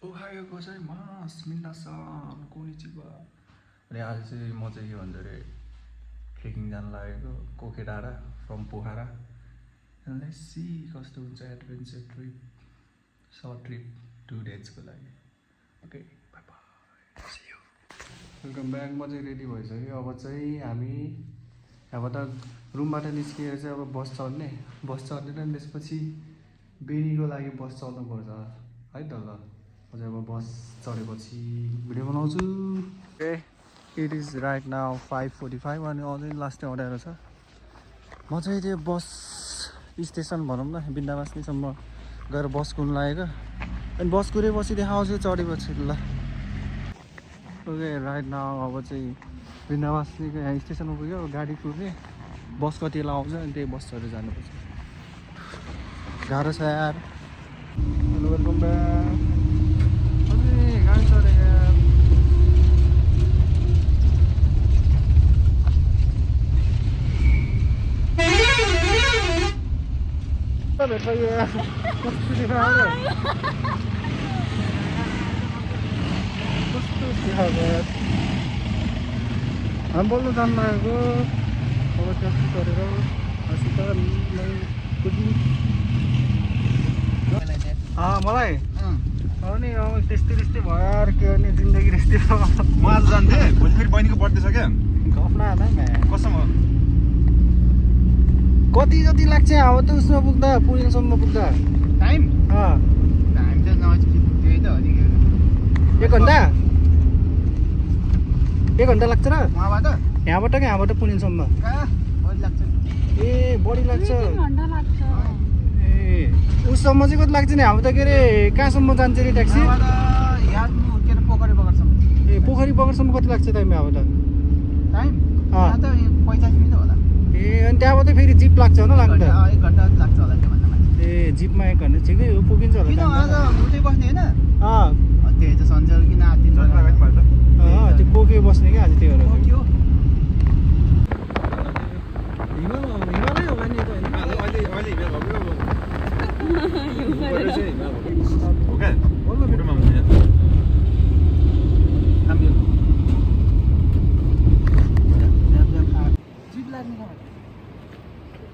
Ohio गोजाइमास मिनासान konnichiwa. अनि आज चाहिँ म चाहिँ के भन्छ अरे ट्रेकिङ जान लागेको कोके डाँडा फ्रम पोखरा। लेट्स सी कस्तो हुन्छ एडभेन्चर ट्रिप, सर्ट ट्रिप 2 डेजको लागि। Okay bye bye, see you. Welcome back. म चाहिँ रेडी भइसक्यो। अब चाहिँ हामी यहाँबाट रुमबाट निस्किएर चाहिँ अब बस चढ्ने अनि त्यसपछि बेनीको लागि बस चढ्नुपर्छ है त। ल म चाहिँ अब बस चढेपछि भिडियो बनाउँछु। ए इट इज राइट नाउ 5:45 अनि अझै लास्ट अँध्यारो छ। म चाहिँ त्यो बस स्टेसन भनौँ न बिन्दाबासनीसम्म गएर बस कुद्नु लागेको। अनि बस कुरेपछि देखाउँछु चढेपछि ल। ओके राइट नाउ अब चाहिँ बिन्दाबासनीको यहाँ स्टेसनमा पुग्यो। गाडी कुर्ने बस कति बेला आउँछ अनि त्यही बस चढेर जानुपर्छ। गाह्रो छ यार। Hello welcome back. अझै गाडी चढेको यार। भेट पाइयो यार। कस्तो देखायो यार। हामी बोल्नु जानु लागेको। अब ट्याक्सी गरेर मलाई अनि अब त्यस्तै भयो यार। के गर्ने जिन्दगी त्यस्तै हो। म आज जान्थेँ, भोलि फेरि बहिनीको बर्थडे छ क्या। घफना कसम कति जति लाग्छ अब त उसमा पुग्दा पुलिससम्म पुग्दा टाइम टाइम चाहिँ त्यही त हो नि। 1 घन्टा 1 घन्टा लाग्छ र उहाँबाट यहाँबाट क्या यहाँबाट पुलिससम्म? बढी लाग्छ। ए बढी लाग्छ। ए उससम्म चाहिँ कति लाग्छ नि? हाम्रो त के अरे कहाँसम्म जान्छ अरे ट्याक्सी? पोखरी बगरसम्म। ए पोखरी बगरसम्म कति लाग्छ टाइम यहाँबाट? टाइम त 45 मिनट होला। ए अनि त्यहाँबाट फेरि जिप लाग्छ होला लाग्नु त? 1 घन्टा लाग्छ होला त्योभन्दा माथि। ए जिपमा 1 घन्टा ठिकै हो, पुगिन्छ होला। किन आज उतै बस्ने होइन? त्यही त सन्जय किन आती त्यो पोके बस्ने क्या आज। त्यही भएर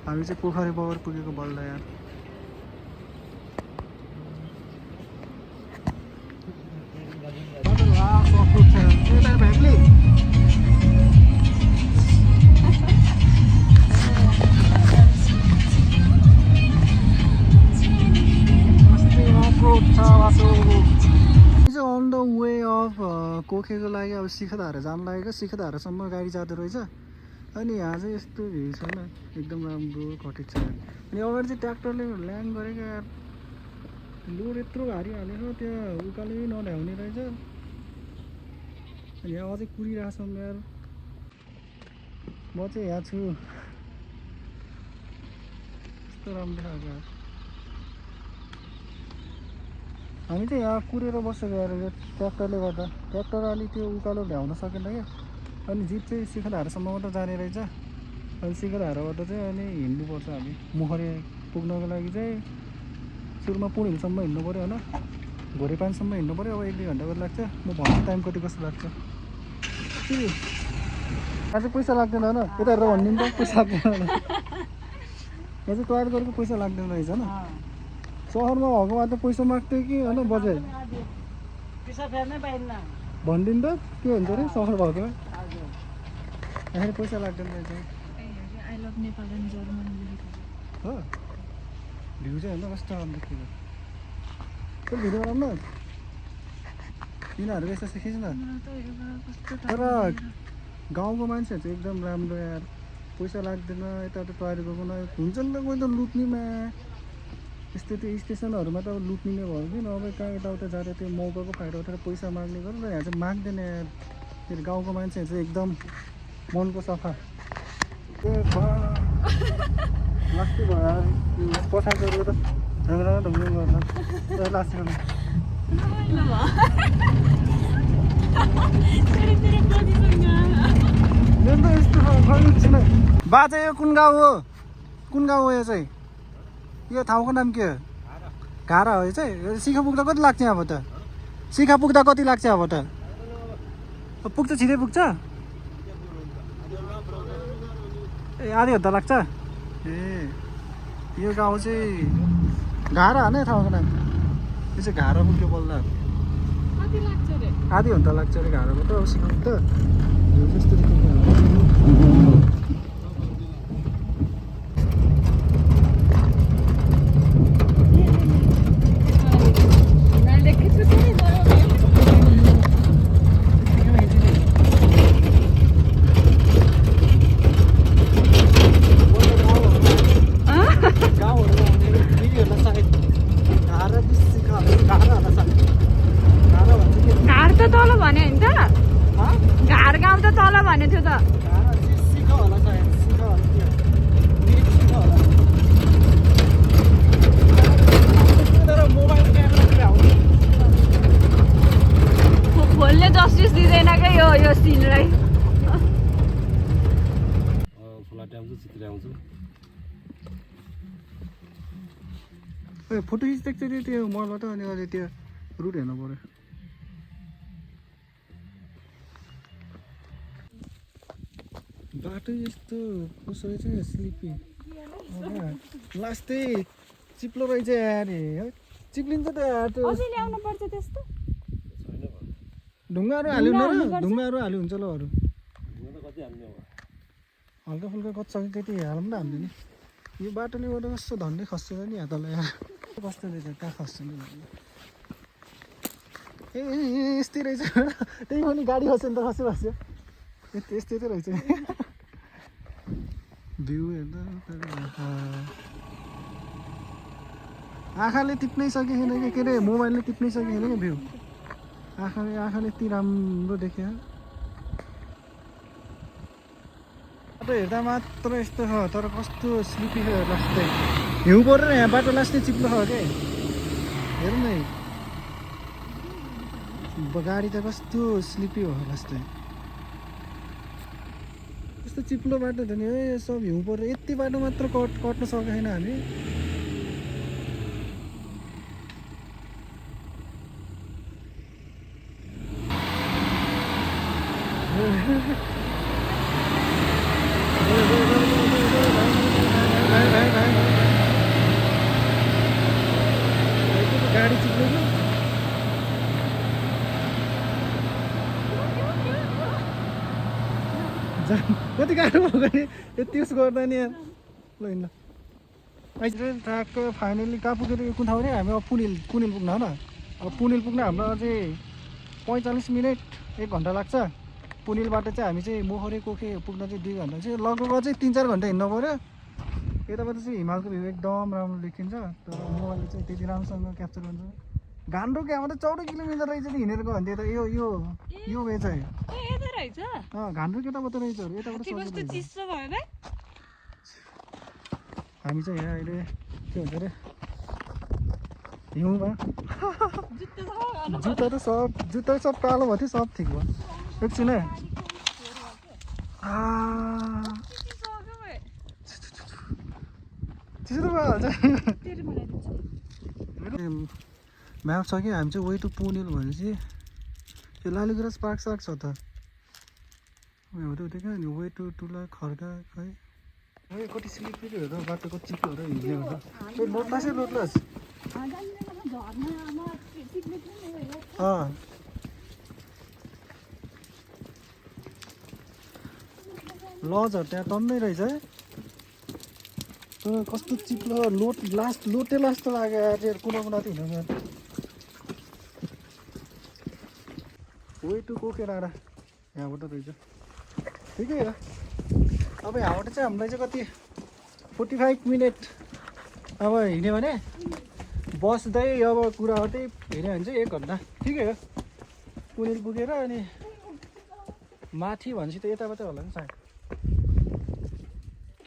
हामी चाहिँ पोखरी बगर पुगेको बल्ल यार। अन द वे अफ कोखेको लागि अब सिखदारा जानु लागेको। सिखदारासम्म गाडी जाँदो रहेछ। अनि यहाँ चाहिँ यस्तो भिड छैन, एकदम राम्रो घटित छ। अनि अगाडि चाहिँ ट्र्याक्टरले ल्यान्ड गरेको यार। लोड यत्रो भारी हालेको त्यहाँ उकालै नल्याउने रहेछ। अनि यहाँ अझै कुरिरहेको छौँ यार। म चाहिँ यहाँ छु। यस्तो राम्रो देखाएको यार। हामी चाहिँ यहाँ कुरेर बसेको यार ट्र्याक्टरले गर्दा। ट्र्याक्टर अलिक त्यो उकालो भ्याउन सकेन क्या। अनि जिप चाहिँ सिखदारसम्म मात्र जाने रहेछ। अनि सिखदारबाट चाहिँ अनि हिँड्नुपर्छ हामी। मुखरी पुग्नको लागि चाहिँ सुरुमा पुणेलसम्म हिँड्नु पऱ्यो होइन, घोरेपानसम्म हिँड्नु पऱ्यो। अब 1-2 घन्टा कति लाग्छ म भन्छु टाइम कति कस्तो लाग्छ। यहाँ चाहिँ पैसा लाग्दैन होइन, यता हेरेर भनिदिनु त पैसा लाग्दैन होइन। यहाँ चाहिँ तयार गरेको पैसा लाग्दैन रहेछ होइन। सहरमा भएकोमा त पैसा माग्थ्यो कि होइन बजाइ भनिदिनु त के हुन्छ अरे सहर भएकोमा। यहाँ पैसा लाग्दैन रहेछ हो। भ्यू चाहिँ हेर्नु कस्तो राम्रो देखिएको। त्यो भिडियो बनाउनु यिनीहरू यस्तो खिच्नु न। तर गाउँको मान्छेहरू चाहिँ एकदम राम्रो यार। पैसा लाग्दैन, यताउता तयारी गर्नु हुन्छ नि त। कोही त लुट्नेमा यस्तो त्यो स्टेसनहरूमा त अब लुट्ने भयो कि नभए कहाँ यताउता जाँदा त्यो मौकाको फाइदा उठाएर पैसा माग्ने गर्नु र यहाँ चाहिँ माग्दैन यार। फेरि गाउँको मान्छेहरू चाहिँ एकदम मनको सफा। लास्टै भयो यार पछाडिको त ढङ्ग गर्न लास्ट गर्नु। बाजे यो कुन गाउँ हो? कुन गाउँ हो यो चाहिँ? यो ठाउँको नाम के हो? घारा हो यो चाहिँ। सिखा पुग्दा कति लाग्छ यहाँबाट? शिखा पुग्दा कति लाग्छ अब त पुग्छ छिटै पुग्छ ए आधी घन्टा लाग्छ ए यो गाउँ चाहिँ घारा होइन ठाउँको नाम यो चाहिँ घारा पुग्यो बल्ल आधी घन्टा लाग्छ अरे घाराबाट अब सिकाउनु त यो जस्तो फोटो खिच्दाखेरि त्यो मलबाट अनि अहिले त्यो रुट हेर्नु पऱ्यो बाटो यस्तो कसो रहेछ स्लिपी लास्टै चिप्लो रहेछ अरे चिप्लिन्छ त ढुङ्गाहरू हाल्यो न र ढुङ्गाहरू हाल्यो हुन्छ ल अरू हल्का फुल्का कति सक्यो त्यति हालौँ न हामीले नि यो बाटोले गर्दा कस्तो धन्दै खस्दैन नि हातलाई कस्तो रहेछ कहाँ खस्छ नि ए यस्तै रहेछ त्यही पनि गाडी खस्यो नि त खस्यो खस्यो यस्तै त रहेछ भ्यू हेर्दा आँखाले टिप्नै सकेको छैन कि के अरे मोबाइलले टिप्नै सकेको छैन कि भ्यू आँखाले यति राम्रो देख्यो बाटो हेर्दा मात्र यस्तो छ तर कस्तो स्लिपी छ लास्टै हिउँ परेर यहाँ बाटो लास्टै चिप्लो छ क्या हेरौँ न गाडी त कस्तो स्लिपी हो लास्टै यस्तो चिप्लो बाटो त नि है सब हिउँ परेर यति बाटो मात्र कट्न सकेको छैन हामी गाडी चिप्लो कति गाह्रो भयो भने यति उस गर्दा नि ल ल अहिले ट्र्याक फाइनली कहाँ पुगेर कुन ठाउँ हामी अब पुनिल पुग्न हो न अब पुनिल पुग्न हाम्रो अझै 45 मिनट 1 घन्टा लाग्छ पुनिलबाट चाहिँ हामी चाहिँ मोहरे कोखे पुग्न चाहिँ 2 घन्टा चाहिँ लगभग अझै 3-4 घन्टा हिँड्नु पऱ्यो यताबाट चाहिँ हिमालको भ्यू एकदम राम्रो देखिन्छ तर मोबाइलले चाहिँ त्यति राम्रोसँग क्याप्चर गर्छ घाम्रो क्यामा त 14 किलोमिटर रहेछ नि हिँडेर गयो भने त यो वे चाहिँ घाम्रो केटाबाट रहेछ यताबाट हामी चाहिँ यहाँ अहिले के भन्छ अरे हिउँमा जुत्ता सब कालो भएको थियो सब ठिक भयो एकछिन है चिसो भइहाल्छ म्याप छ कि हामी चाहिँ वे टु पुनिल भनेपछि त्यो लालीगुराँस पार्क सार्क छ त हो त्यो क्या नि वे टुला खड्का खै कति स्लिपहरू हेर बाटोको चिप्लोहरू हिँड्ने गर्दा लोटलासै लोटलास लजहरू त्यहाँ टन्नै रहेछ है कस्तो चिप्लो लोटे लास्ट लाग्यो कुना त हिँड्नु वे टु कोके डाँडा यहाँबाट रहेछ ठिकै हो अब यहाँबाट चाहिँ हामीलाई चाहिँ कति 45 मिनट अब हिँड्यो भने बस्दै अब कुरा गर्दै हिँड्यो भने चाहिँ 1 घन्टा ठिकै हो पुनिल पुगेर अनि माथि भनेपछि त यताबाट होला नि सायद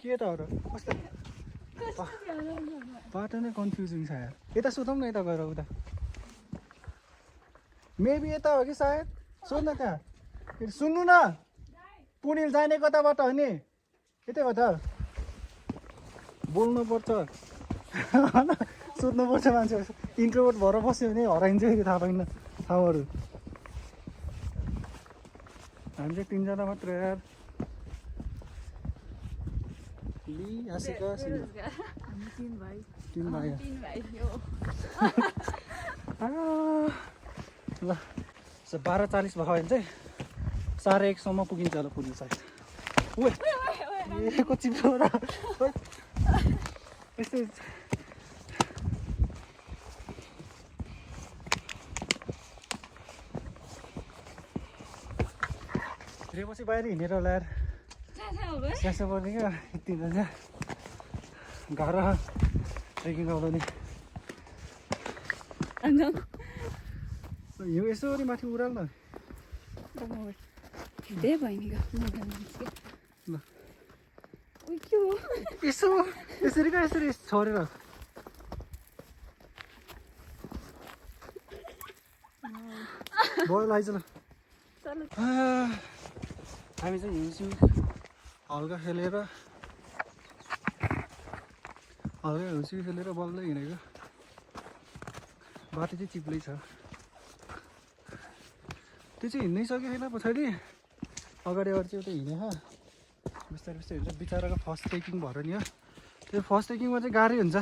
के त हो र कस्तो बाटो नै कन्फ्युजिङ छ यार यता सोधौँ न यता गएर उता मेबी यता हो कि सायद सोध्न त्यहाँ सुन्नु न पुनिल जाने कताबाट हो नि यतै हो त बोल्नु पर्छ सोध्नुपर्छ मान्छेहरू इन्ट्रोभर्ट भएर बस्यो भने हराइन्छ फेरि थाहा पाइन्न ठाउँहरू हामी चाहिँ 3 जना मात्र यार आशिका तीन भाइ 3 भाइ हो ल 12:40 भयो भने चाहिँ 1:30 सम्म पुगिन्छ होला पुगिन्छ सायद ए कति बेला यस्तै पछि बाहिर हिँडेर होला यार स्यासो पर्ने क्या यति भन्छ घर ट्रेकिङ आउँदैन हिउँ यसो अनि माथि उराल न दे बहिनी ल के हो यसो यसरी कहाँ यसरी छोडेर भयो आइज ल हामी चाहिँ हिउँछौँ हल्का खेलेर बल्ल हिँडेको बाटो चाहिँ चिप्लै छ त्यो चाहिँ हिँड्नै सक्यो होइन पछाडि अगाडि चाहिँ उता हिँडेछ बिस्तारै हिँड्छ बिचराको फर्स्ट ट्रेकिङ भएर नि हो त्यो फर्स्ट ट्रेकिङमा चाहिँ गाह्रै हुन्छ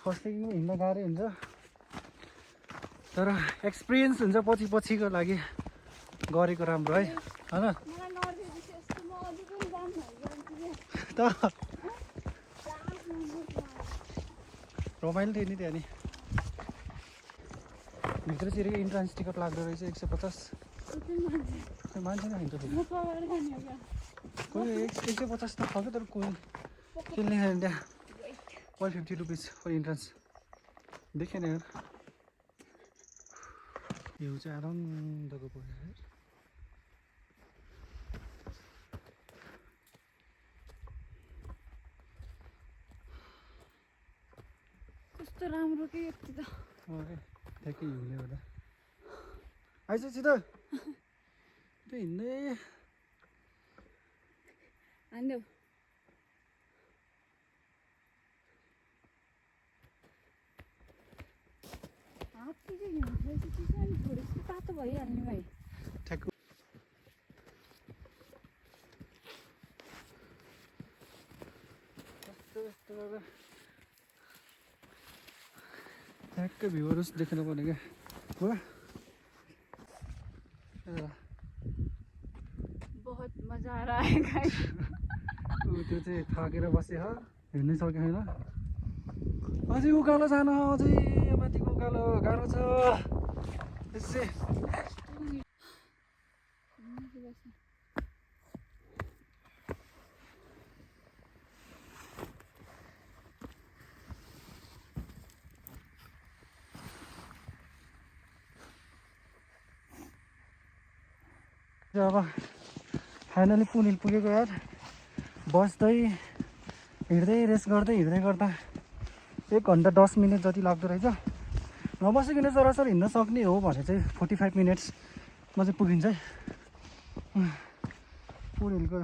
फर्स्ट ट्रेकिङमा हिँड्न गाह्रै हुन्छ तर एक्सपिरियन्स हुन्छ पछिको लागि गरेको राम्रो है होइन त रमाइलो थियो नि त्यहाँ नि भित्र चाहिँ इन्ट्रान्स टिकट लाग्दो रहेछ 150 मान्छे नै हिँड्छ कोही 150 त खाएको तर कोही खेल्ने खायो त्यहाँ 150 रुपिस फर इन्ट्रान्स देखेन यार यो चाहिँ आनन्दको पऱ्यो कस्तो राम्रो के यति त ठ्याक्कै हिँड्ने होला आइज सिधै त्यो हिँड्ने हान्देऊ हात्ती चाहिँ हिँड्दैछ अनि थोरै तातो भइहाल्ने भाइ ठ्याक्क ठ्याक्कै भ्यूहरू देख्नु पर्ने क्या हो बहुत मजा आ रहा है गाइस त्यो चाहिँ थाकेर बस्यो हो हिँड्नै सक्यो होइन अझै उकालो जान अझै माथिको उकालो गाह्रो छ त्यसै अब फाइनली पुनिल पुगेको यार बस्दै हिँड्दै रेस्ट गर्दा 1 घन्टा 10 मिनट जति लाग्दो रहेछ नबसिकन सरासर हिँड्न सक्ने हो भने चाहिँ 45 मिनट्समा चाहिँ पुगिन्छ है पुनिलको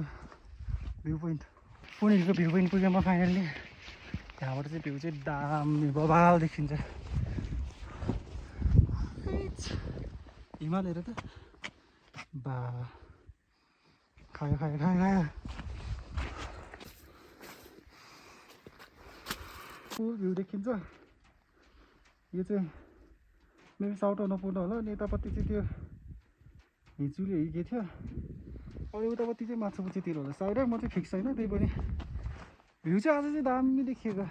भ्यू पोइन्ट पुगेमा फाइनल्ली त्यहाँबाट चाहिँ भ्यू चाहिँ दामी बबाल देखिन्छ हिमालहरू त बा खायो फुल भ्यू देखिन्छ यो चाहिँ मेरो साउट नपुग्नु होला अनि यतापट्टि चाहिँ त्यो हिजुले हिँडेको थियो अनि उतापट्टि चाहिँ माछापुच्छीतिर होला सायद म चाहिँ फिक्स छैन त्यही पनि भ्यू चाहिँ आज चाहिँ दामी देखिएको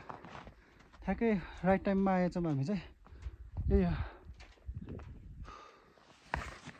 ठ्याक्कै राइट टाइममा आएछौँ हामी चाहिँ यही हो